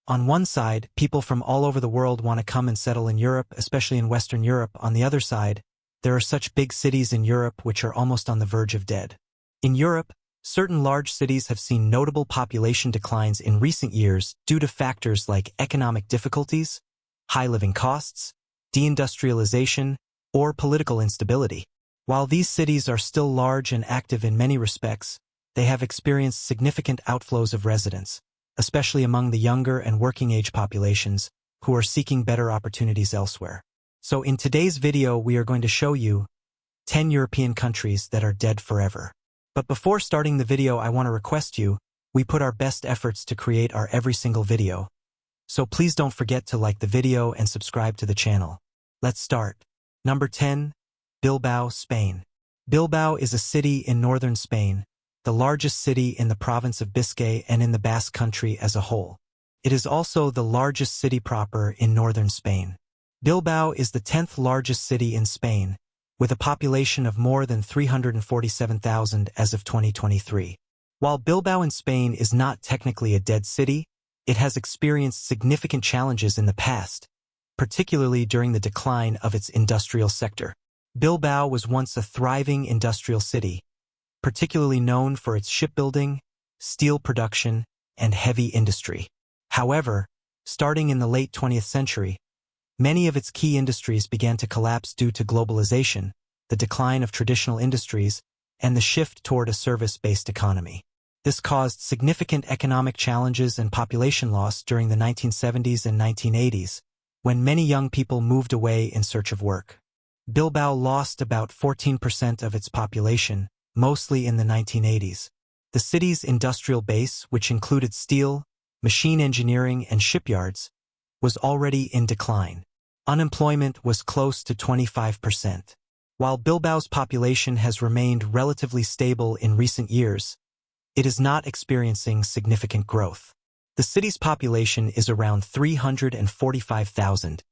On one side, people from all over the world want to come and settle in Europe, especially in Western Europe. On the other side, there are such big cities in Europe which are almost on the verge of dead. In Europe, certain large cities have seen notable population declines in recent years due to factors like economic difficulties, high living costs, deindustrialization, or political instability. While these cities are still large and active in many respects, they have experienced significant outflows of residents, especially among the younger and working-age populations who are seeking better opportunities elsewhere. So in today's video, we are going to show you 10 European countries that are dead forever. But before starting the video, I want to request you, we put our best efforts to create our every single video. So please don't forget to like the video and subscribe to the channel. Let's start. Number 10, Bilbao, Spain. Bilbao is a city in northern Spain, the largest city in the province of Biscay and in the Basque Country as a whole. It is also the largest city proper in northern Spain. Bilbao is the 10th largest city in Spain, with a population of more than 347,000 as of 2023. While Bilbao in Spain is not technically a dead city, it has experienced significant challenges in the past, particularly during the decline of its industrial sector. Bilbao was once a thriving industrial city, particularly known for its shipbuilding, steel production, and heavy industry. However, starting in the late 20th century, many of its key industries began to collapse due to globalization, the decline of traditional industries, and the shift toward a service-based economy. This caused significant economic challenges and population loss during the 1970s and 1980s, when many young people moved away in search of work. Bilbao lost about 14% of its population, mostly in the 1980s. The city's industrial base, which included steel, machine engineering, and shipyards, was already in decline. Unemployment was close to 25%. While Bilbao's population has remained relatively stable in recent years, it is not experiencing significant growth. The city's population is around 345,000,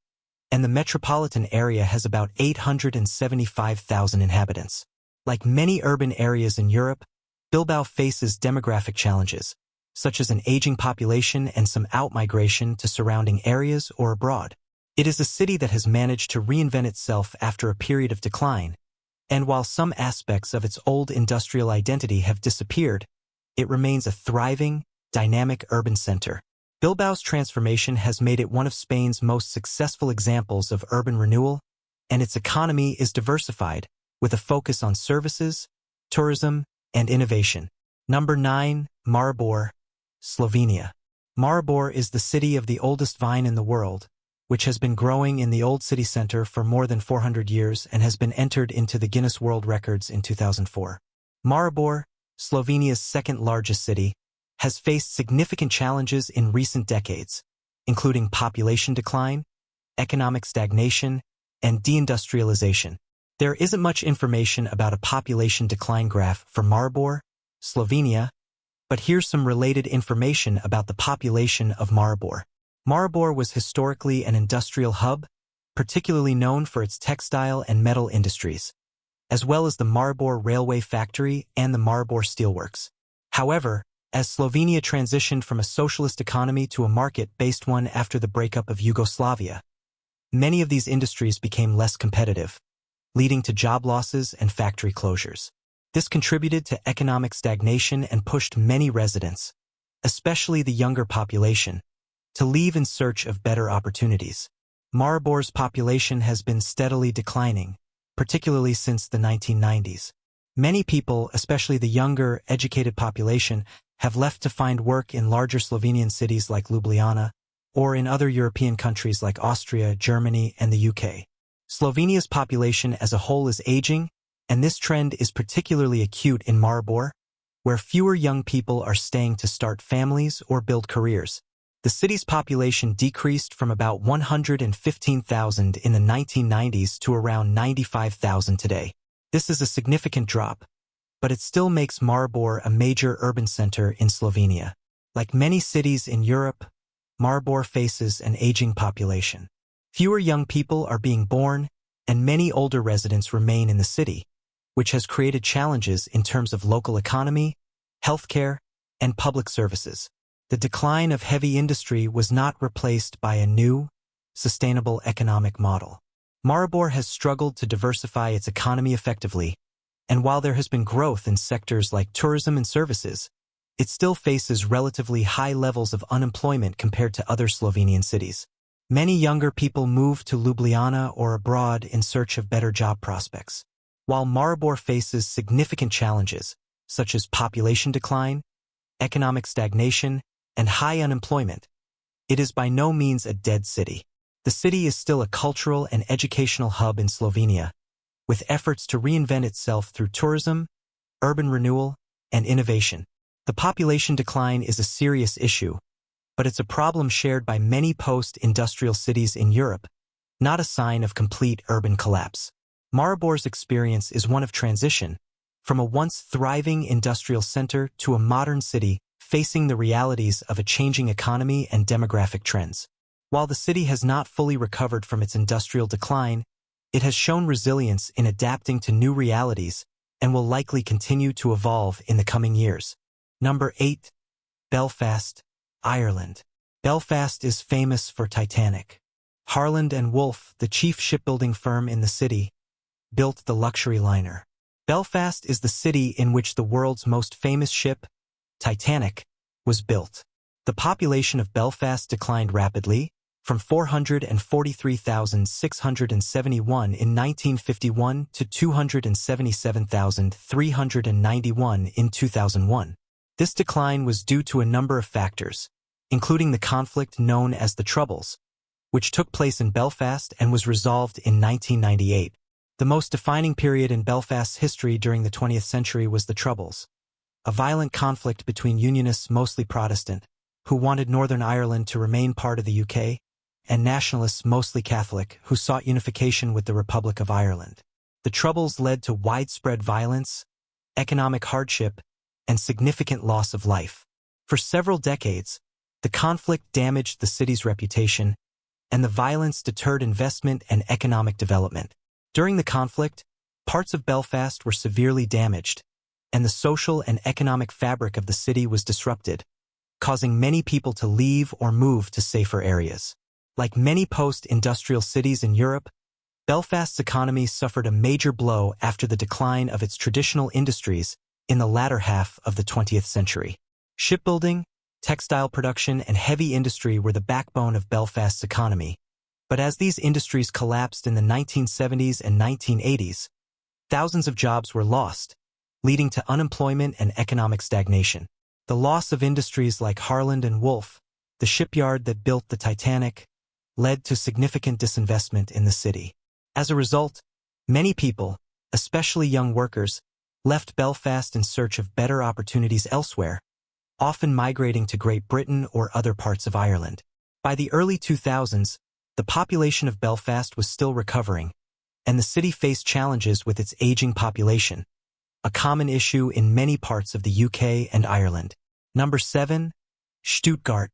and the metropolitan area has about 875,000 inhabitants. Like many urban areas in Europe, Bilbao faces demographic challenges, such as an aging population and some outmigration to surrounding areas or abroad. It is a city that has managed to reinvent itself after a period of decline, and while some aspects of its old industrial identity have disappeared, it remains a thriving, dynamic urban center. Bilbao's transformation has made it one of Spain's most successful examples of urban renewal, and its economy is diversified, with a focus on services, tourism, and innovation. Number 9, Maribor, Slovenia. Maribor is the city of the oldest vine in the world, which has been growing in the old city center for more than 400 years and has been entered into the Guinness World Records in 2004. Maribor, Slovenia's second-largest city, has faced significant challenges in recent decades, including population decline, economic stagnation, and deindustrialization. There isn't much information about a population decline graph for Maribor, Slovenia, but here's some related information about the population of Maribor. Maribor was historically an industrial hub, particularly known for its textile and metal industries, as well as the Maribor Railway Factory and the Maribor Steelworks. However, as Slovenia transitioned from a socialist economy to a market-based one after the breakup of Yugoslavia, many of these industries became less competitive, leading to job losses and factory closures. This contributed to economic stagnation and pushed many residents, especially the younger population, to leave in search of better opportunities. Maribor's population has been steadily declining, particularly since the 1990s. Many people, especially the younger, educated population, have left to find work in larger Slovenian cities like Ljubljana, or in other European countries like Austria, Germany, and the UK. Slovenia's population as a whole is aging, and this trend is particularly acute in Maribor, where fewer young people are staying to start families or build careers. The city's population decreased from about 115,000 in the 1990s to around 95,000 today. This is a significant drop, but it still makes Maribor a major urban center in Slovenia. Like many cities in Europe, Maribor faces an aging population. Fewer young people are being born, and many older residents remain in the city, which has created challenges in terms of local economy, healthcare, and public services. The decline of heavy industry was not replaced by a new, sustainable economic model. Maribor has struggled to diversify its economy effectively, and while there has been growth in sectors like tourism and services, it still faces relatively high levels of unemployment compared to other Slovenian cities. Many younger people move to Ljubljana or abroad in search of better job prospects. While Maribor faces significant challenges, such as population decline, economic stagnation, and high unemployment, it is by no means a dead city. The city is still a cultural and educational hub in Slovenia, with efforts to reinvent itself through tourism, urban renewal, and innovation. The population decline is a serious issue, but it's a problem shared by many post-industrial cities in Europe, not a sign of complete urban collapse. Maribor's experience is one of transition, from a once thriving industrial center to a modern city facing the realities of a changing economy and demographic trends. While the city has not fully recovered from its industrial decline, it has shown resilience in adapting to new realities and will likely continue to evolve in the coming years. Number 8. Belfast, Ireland. Belfast is famous for Titanic. Harland and Wolff, the chief shipbuilding firm in the city, built the luxury liner. Belfast is the city in which the world's most famous ship, Titanic, was built. The population of Belfast declined rapidly, from 443,671 in 1951 to 277,391 in 2001. This decline was due to a number of factors, including the conflict known as the Troubles, which took place in Belfast and was resolved in 1998. The most defining period in Belfast's history during the 20th century was the Troubles, a violent conflict between Unionists, mostly Protestant, who wanted Northern Ireland to remain part of the UK, and nationalists, mostly Catholic, who sought unification with the Republic of Ireland. The Troubles led to widespread violence, economic hardship, and significant loss of life. For several decades, the conflict damaged the city's reputation, and the violence deterred investment and economic development. During the conflict, parts of Belfast were severely damaged, and the social and economic fabric of the city was disrupted, causing many people to leave or move to safer areas. Like many post-industrial cities in Europe, Belfast's economy suffered a major blow after the decline of its traditional industries in the latter half of the 20th century. Shipbuilding, textile production, and heavy industry were the backbone of Belfast's economy, but as these industries collapsed in the 1970s and 1980s, thousands of jobs were lost, leading to unemployment and economic stagnation. The loss of industries like Harland and Wolff, the shipyard that built the Titanic, led to significant disinvestment in the city. As a result, many people, especially young workers, left Belfast in search of better opportunities elsewhere, often migrating to Great Britain or other parts of Ireland. By the early 2000s, the population of Belfast was still recovering, and the city faced challenges with its aging population, a common issue in many parts of the UK and Ireland. Number 7. Stuttgart,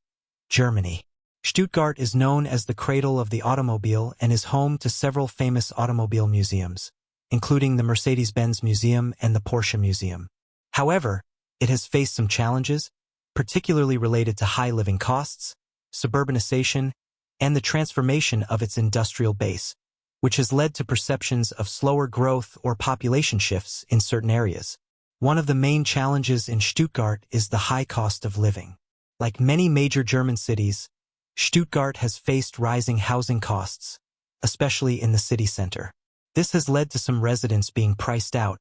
Germany. Stuttgart is known as the cradle of the automobile and is home to several famous automobile museums, including the Mercedes-Benz Museum and the Porsche Museum. However, it has faced some challenges, particularly related to high living costs, suburbanization, and the transformation of its industrial base, which has led to perceptions of slower growth or population shifts in certain areas. One of the main challenges in Stuttgart is the high cost of living. Like many major German cities, Stuttgart has faced rising housing costs, especially in the city center. This has led to some residents being priced out,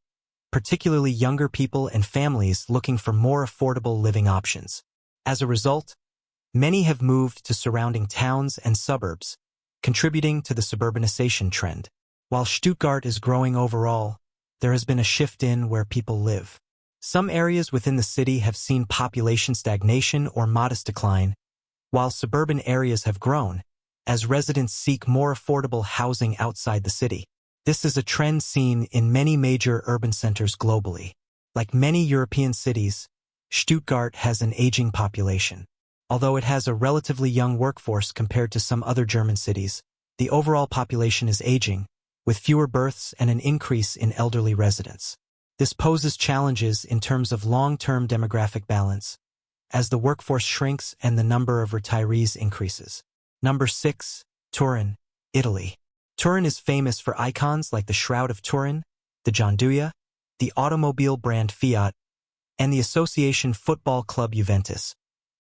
particularly younger people and families looking for more affordable living options. As a result, many have moved to surrounding towns and suburbs, contributing to the suburbanization trend. While Stuttgart is growing overall, there has been a shift in where people live. Some areas within the city have seen population stagnation or modest decline, while suburban areas have grown, as residents seek more affordable housing outside the city. This is a trend seen in many major urban centers globally. Like many European cities, Stuttgart has an aging population. Although it has a relatively young workforce compared to some other German cities, the overall population is aging, with fewer births and an increase in elderly residents. This poses challenges in terms of long-term demographic balance, as the workforce shrinks and the number of retirees increases. Number 6. Turin, Italy. Turin is famous for icons like the Shroud of Turin, the Gianduia, the automobile brand Fiat, and the association football club Juventus,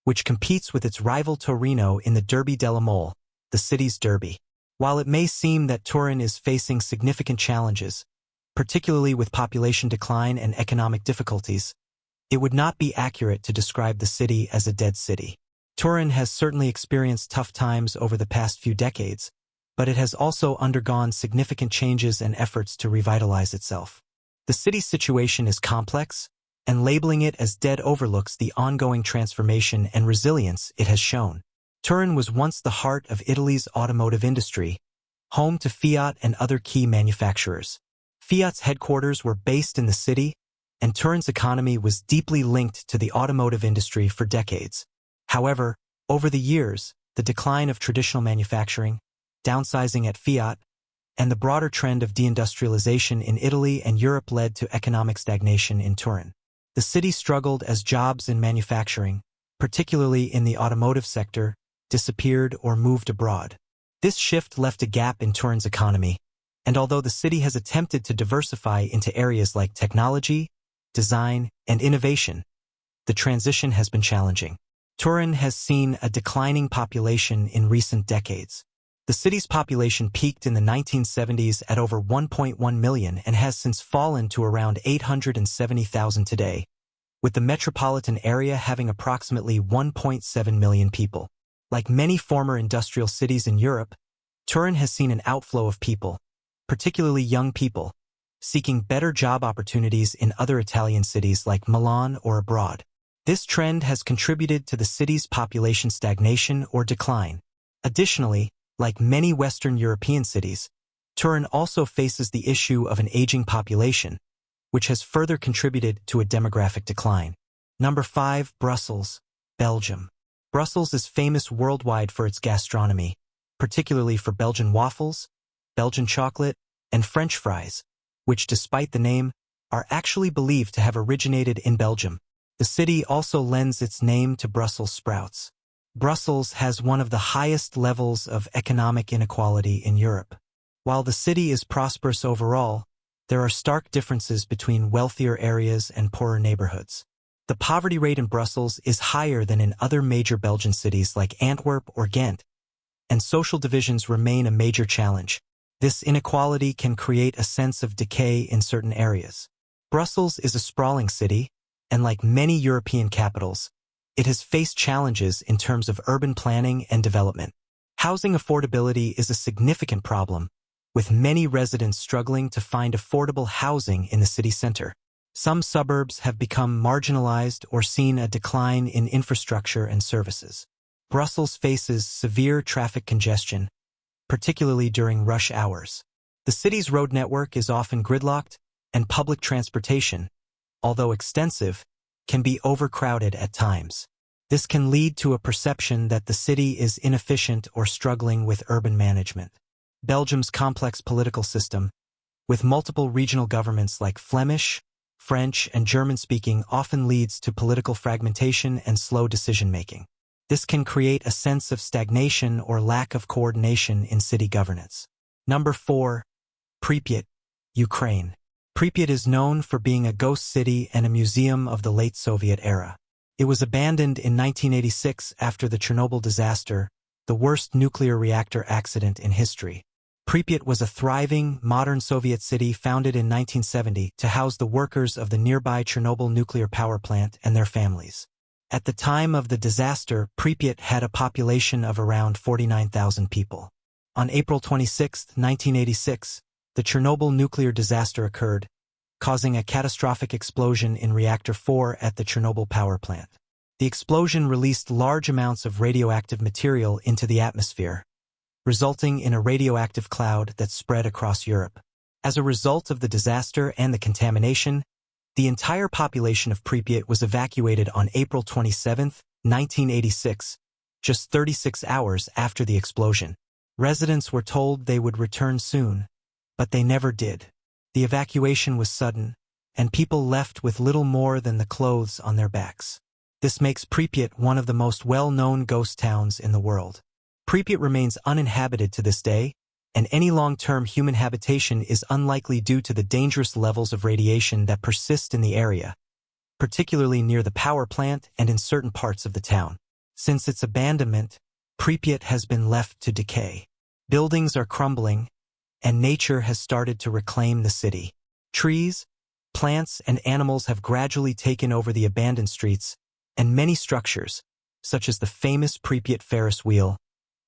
which competes with its rival Torino in the Derby della Mole, the city's derby. While it may seem that Turin is facing significant challenges, particularly with population decline and economic difficulties, it would not be accurate to describe the city as a dead city. Turin has certainly experienced tough times over the past few decades, but it has also undergone significant changes and efforts to revitalize itself. The city's situation is complex, and labeling it as dead overlooks the ongoing transformation and resilience it has shown. Turin was once the heart of Italy's automotive industry, home to Fiat and other key manufacturers. Fiat's headquarters were based in the city, and Turin's economy was deeply linked to the automotive industry for decades. However, over the years, the decline of traditional manufacturing, downsizing at Fiat, and the broader trend of deindustrialization in Italy and Europe led to economic stagnation in Turin. The city struggled as jobs in manufacturing, particularly in the automotive sector, disappeared or moved abroad. This shift left a gap in Turin's economy, and although the city has attempted to diversify into areas like technology, design, and innovation, the transition has been challenging. Turin has seen a declining population in recent decades. The city's population peaked in the 1970s at over 1.1 million and has since fallen to around 870,000 today, with the metropolitan area having approximately 1.7 million people. Like many former industrial cities in Europe, Turin has seen an outflow of people, particularly young people, seeking better job opportunities in other Italian cities like Milan or abroad. This trend has contributed to the city's population stagnation or decline. Additionally, like many Western European cities, Turin also faces the issue of an aging population, which has further contributed to a demographic decline. Number 5. Brussels, Belgium. Brussels is famous worldwide for its gastronomy, particularly for Belgian waffles, Belgian chocolate, and French fries, which, despite the name, are actually believed to have originated in Belgium. The city also lends its name to Brussels sprouts. Brussels has one of the highest levels of economic inequality in Europe. While the city is prosperous overall, there are stark differences between wealthier areas and poorer neighborhoods. The poverty rate in Brussels is higher than in other major Belgian cities like Antwerp or Ghent, and social divisions remain a major challenge. This inequality can create a sense of decay in certain areas. Brussels is a sprawling city, and like many European capitals, it has faced challenges in terms of urban planning and development. Housing affordability is a significant problem, with many residents struggling to find affordable housing in the city center. Some suburbs have become marginalized or seen a decline in infrastructure and services. Brussels faces severe traffic congestion, particularly during rush hours. The city's road network is often gridlocked, and public transportation, although extensive, can be overcrowded at times. This can lead to a perception that the city is inefficient or struggling with urban management. Belgium's complex political system, with multiple regional governments like Flemish, French, and German-speaking, often leads to political fragmentation and slow decision-making. This can create a sense of stagnation or lack of coordination in city governance. Number 4. Pripyat, Ukraine. Pripyat is known for being a ghost city and a museum of the late Soviet era. It was abandoned in 1986 after the Chernobyl disaster, the worst nuclear reactor accident in history. Pripyat was a thriving, modern Soviet city founded in 1970 to house the workers of the nearby Chernobyl nuclear power plant and their families. At the time of the disaster, Pripyat had a population of around 49,000 people. On April 26, 1986, the Chernobyl nuclear disaster occurred, causing a catastrophic explosion in Reactor 4 at the Chernobyl power plant. The explosion released large amounts of radioactive material into the atmosphere, resulting in a radioactive cloud that spread across Europe. As a result of the disaster and the contamination, the entire population of Pripyat was evacuated on April 27, 1986, just 36 hours after the explosion. Residents were told they would return soon, but they never did. The evacuation was sudden, and people left with little more than the clothes on their backs. This makes Pripyat one of the most well-known ghost towns in the world. Pripyat remains uninhabited to this day, and any long-term human habitation is unlikely due to the dangerous levels of radiation that persist in the area, particularly near the power plant and in certain parts of the town. Since its abandonment, Pripyat has been left to decay. Buildings are crumbling, and nature has started to reclaim the city. Trees, plants, and animals have gradually taken over the abandoned streets, and many structures, such as the famous Pripyat Ferris wheel,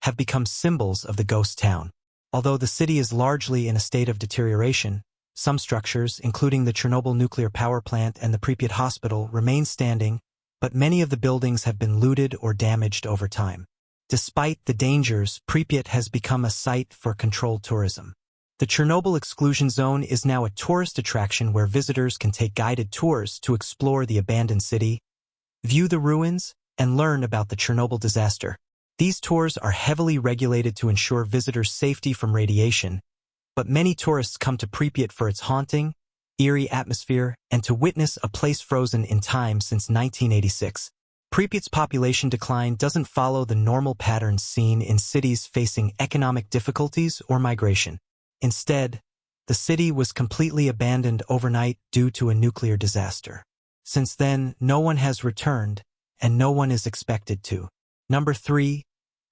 have become symbols of the ghost town. Although the city is largely in a state of deterioration, some structures, including the Chernobyl nuclear power plant and the Pripyat hospital, remain standing, but many of the buildings have been looted or damaged over time. Despite the dangers, Pripyat has become a site for controlled tourism. The Chernobyl exclusion zone is now a tourist attraction where visitors can take guided tours to explore the abandoned city, view the ruins, and learn about the Chernobyl disaster. These tours are heavily regulated to ensure visitors' safety from radiation, but many tourists come to Pripyat for its haunting, eerie atmosphere and to witness a place frozen in time since 1986. Pripyat's population decline doesn't follow the normal patterns seen in cities facing economic difficulties or migration. Instead, the city was completely abandoned overnight due to a nuclear disaster. Since then, no one has returned, and no one is expected to. Number 3.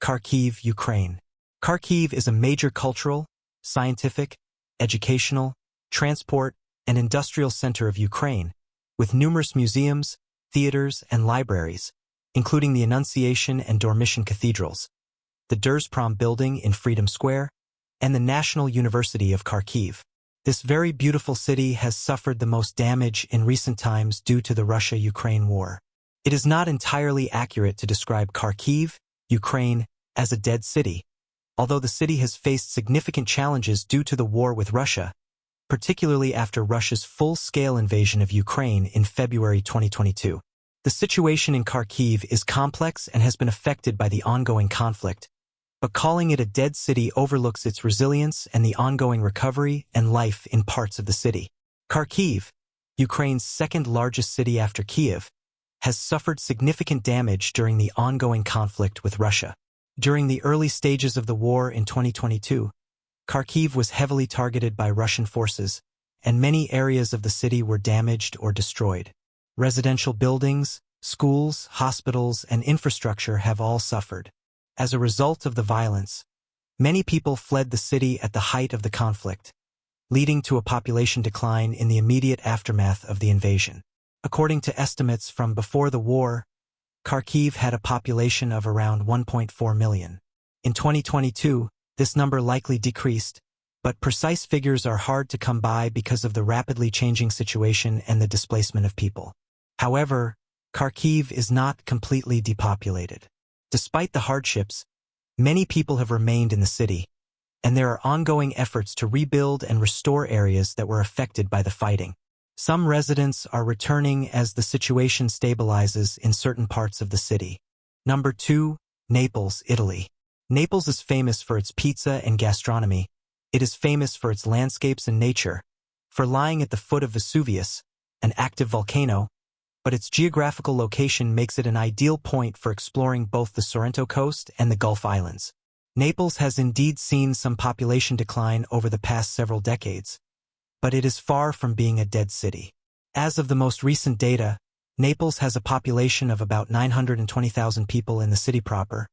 Kharkiv, Ukraine. Kharkiv is a major cultural, scientific, educational, transport, and industrial center of Ukraine, with numerous museums, theaters, and libraries, including the Annunciation and Dormition cathedrals, the Dzprom building in Freedom Square, and the National University of Kharkiv. This very beautiful city has suffered the most damage in recent times due to the Russia-Ukraine war. It is not entirely accurate to describe Kharkiv, Ukraine, as a dead city, although the city has faced significant challenges due to the war with Russia, particularly after Russia's full-scale invasion of Ukraine in February 2022. The situation in Kharkiv is complex and has been affected by the ongoing conflict, but calling it a dead city overlooks its resilience and the ongoing recovery and life in parts of the city. Kharkiv, Ukraine's second-largest city after Kiev, has suffered significant damage during the ongoing conflict with Russia. During the early stages of the war in 2022, Kharkiv was heavily targeted by Russian forces, and many areas of the city were damaged or destroyed. Residential buildings, schools, hospitals, and infrastructure have all suffered. As a result of the violence, many people fled the city at the height of the conflict, leading to a population decline in the immediate aftermath of the invasion. According to estimates from before the war, Kharkiv had a population of around 1.4 million. In 2022, this number likely decreased, but precise figures are hard to come by because of the rapidly changing situation and the displacement of people. However, Kharkiv is not completely depopulated. Despite the hardships, many people have remained in the city, and there are ongoing efforts to rebuild and restore areas that were affected by the fighting. Some residents are returning as the situation stabilizes in certain parts of the city. Number 2. Naples, Italy. Naples is famous for its pizza and gastronomy. It is famous for its landscapes and nature, for lying at the foot of Vesuvius, an active volcano, but its geographical location makes it an ideal point for exploring both the Sorrento coast and the Gulf Islands. Naples has indeed seen some population decline over the past several decades, but it is far from being a dead city. As of the most recent data, Naples has a population of about 920,000 people in the city proper,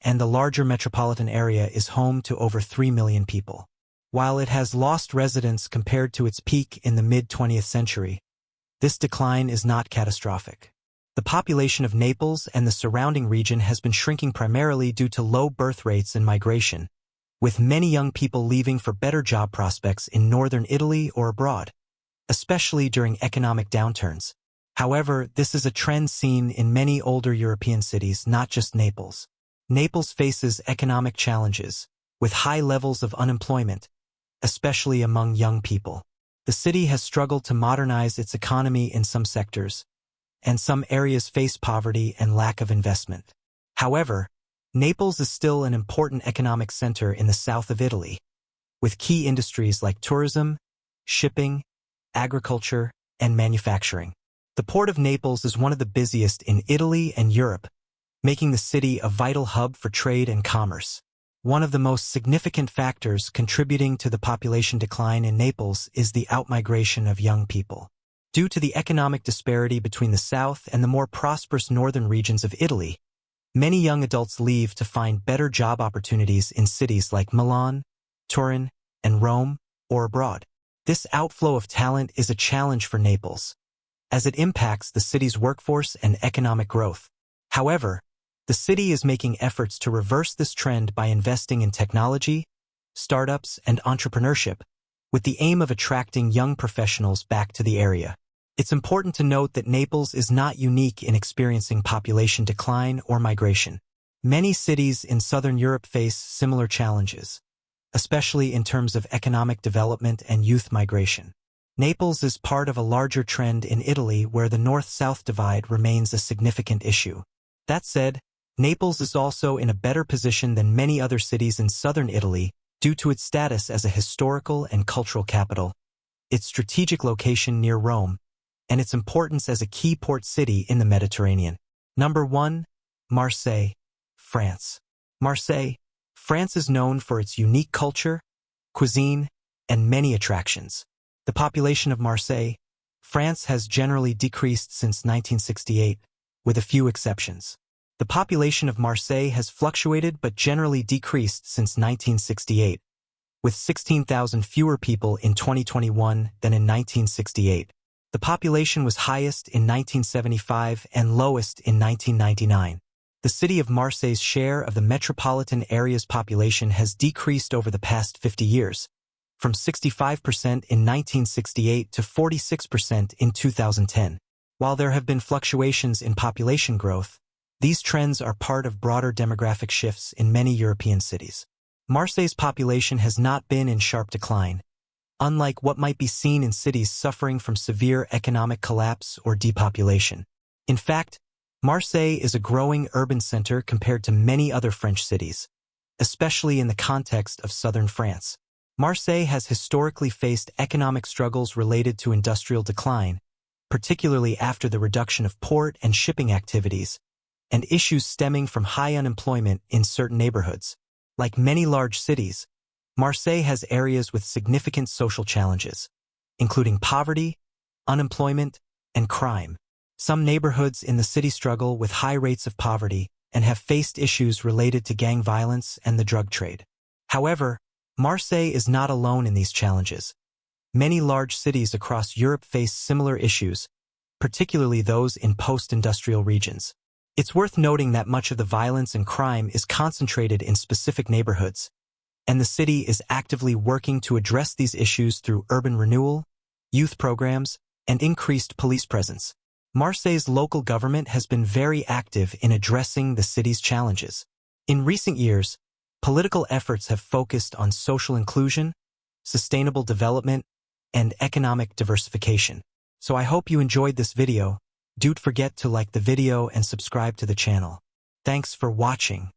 and the larger metropolitan area is home to over 3 million people. While it has lost residents compared to its peak in the mid-20th century, this decline is not catastrophic. The population of Naples and the surrounding region has been shrinking primarily due to low birth rates and migration, with many young people leaving for better job prospects in northern Italy or abroad, especially during economic downturns. However, this is a trend seen in many older European cities, not just Naples. Naples faces economic challenges, with high levels of unemployment, especially among young people. The city has struggled to modernize its economy in some sectors, and some areas face poverty and lack of investment. However, Naples is still an important economic center in the south of Italy, with key industries like tourism, shipping, agriculture, and manufacturing. The port of Naples is one of the busiest in Italy and Europe, making the city a vital hub for trade and commerce. One of the most significant factors contributing to the population decline in Naples is the outmigration of young people. Due to the economic disparity between the south and the more prosperous northern regions of Italy, many young adults leave to find better job opportunities in cities like Milan, Turin, and Rome, or abroad. This outflow of talent is a challenge for Naples, as it impacts the city's workforce and economic growth. However, the city is making efforts to reverse this trend by investing in technology, startups, and entrepreneurship, with the aim of attracting young professionals back to the area. It's important to note that Naples is not unique in experiencing population decline or migration. Many cities in southern Europe face similar challenges, especially in terms of economic development and youth migration. Naples is part of a larger trend in Italy where the north-south divide remains a significant issue. That said, Naples is also in a better position than many other cities in southern Italy due to its status as a historical and cultural capital, its strategic location near Rome, and its importance as a key port city in the Mediterranean. Number 1. Marseille, France. Marseille, France is known for its unique culture, cuisine, and many attractions. The population of Marseille, France has generally decreased since 1968, with a few exceptions. The population of Marseille has fluctuated but generally decreased since 1968, with 16,000 fewer people in 2021 than in 1968. The population was highest in 1975 and lowest in 1999. The city of Marseille's share of the metropolitan area's population has decreased over the past 50 years, from 65% in 1968 to 46% in 2010. While there have been fluctuations in population growth, these trends are part of broader demographic shifts in many European cities. Marseille's population has not been in sharp decline, unlike what might be seen in cities suffering from severe economic collapse or depopulation. In fact, Marseille is a growing urban center compared to many other French cities, especially in the context of southern France. Marseille has historically faced economic struggles related to industrial decline, particularly after the reduction of port and shipping activities, and issues stemming from high unemployment in certain neighborhoods. Like many large cities, Marseille has areas with significant social challenges, including poverty, unemployment, and crime. Some neighborhoods in the city struggle with high rates of poverty and have faced issues related to gang violence and the drug trade. However, Marseille is not alone in these challenges. Many large cities across Europe face similar issues, particularly those in post-industrial regions. It's worth noting that much of the violence and crime is concentrated in specific neighborhoods, and the city is actively working to address these issues through urban renewal, youth programs, and increased police presence. Marseille's local government has been very active in addressing the city's challenges. In recent years, political efforts have focused on social inclusion, sustainable development, and economic diversification. So I hope you enjoyed this video. Don't forget to like the video and subscribe to the channel. Thanks for watching.